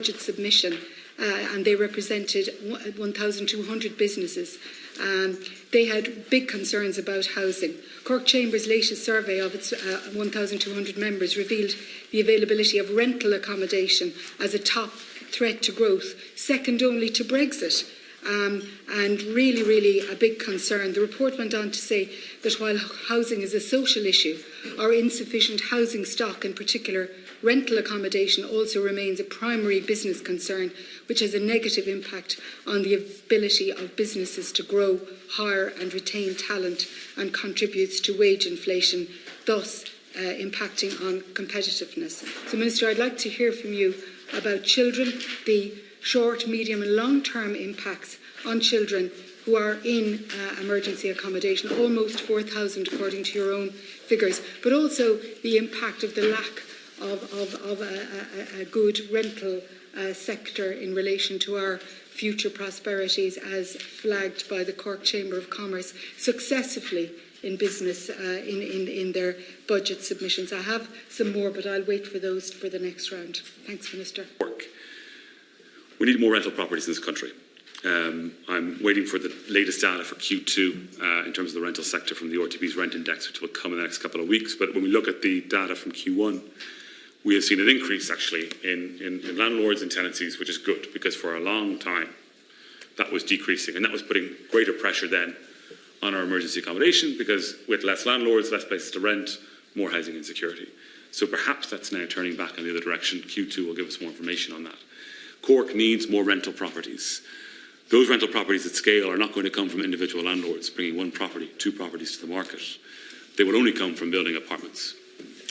budget submission, and they represented 1,200 businesses. They had big concerns about housing. Cork Chamber's latest survey of its 1,200 members revealed the availability of rental accommodation as a top threat to growth, second only to Brexit. And really a big concern. The report went on to say that while housing is a social issue, our insufficient housing stock, in particular rental accommodation, also remains a primary business concern, which has a negative impact on the ability of businesses to grow, hire and retain talent, and contributes to wage inflation, thus impacting on competitiveness. So, Minister, I'd like to hear from you about children, the short, medium and long-term impacts on children who are in emergency accommodation, almost 4,000 according to your own figures, but also the impact of the lack of a good rental sector in relation to our future prosperities, as flagged by the Cork Chamber of Commerce successively in business in their budget submissions. I have some more, but I'll wait for those for the next round. Thanks, Minister. We need more rental properties in this country. I'm waiting for the latest data for Q2 in terms of the rental sector from the RTB's rent index, which will come in the next couple of weeks. But when we look at the data from Q1, we have seen an increase actually in landlords and tenancies, which is good, because for a long time that was decreasing, and that was putting greater pressure then on our emergency accommodation, because with less landlords, less places to rent, more housing insecurity. So perhaps that's now turning back in the other direction. Q2 will give us more information on that. Cork needs more rental properties. Those rental properties at scale are not going to come from individual landlords bringing one property, two properties to the market. They will only come from building apartments.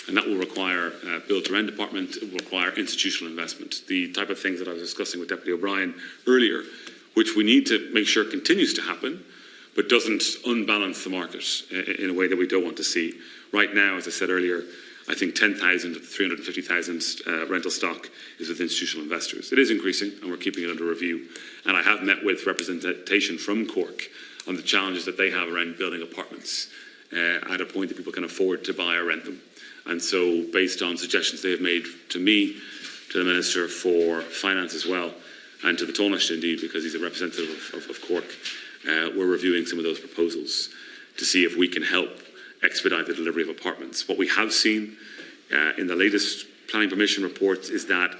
And that will require build-to-rent apartment. It will require institutional investment. The type of things that I was discussing with Deputy O'Brien earlier, which we need to make sure continues to happen, but doesn't unbalance the market in a way that we don't want to see. Right now, as I said earlier, I think 10,000 of the 350,000 rental stock is with institutional investors. It is increasing, and we're keeping it under review. And I have met with representation from Cork on the challenges that they have around building apartments at a point that people can afford to buy or rent them. And so, based on suggestions they have made to me, to the Minister for Finance as well, and to the Taoiseach indeed, because he's a representative of Cork, we're reviewing some of those proposals to see if we can help expedite the delivery of apartments. What we have seen in the latest planning permission reports is that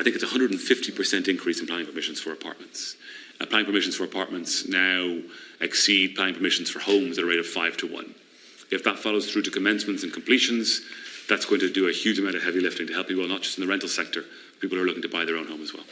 I think it's a 150% increase in planning permissions for apartments. Planning permissions for apartments now exceed planning permissions for homes at a rate of 5 to 1. If that follows through to commencements and completions, that's going to do a huge amount of heavy lifting to help people, not just in the rental sector, people who are looking to buy their own home as well.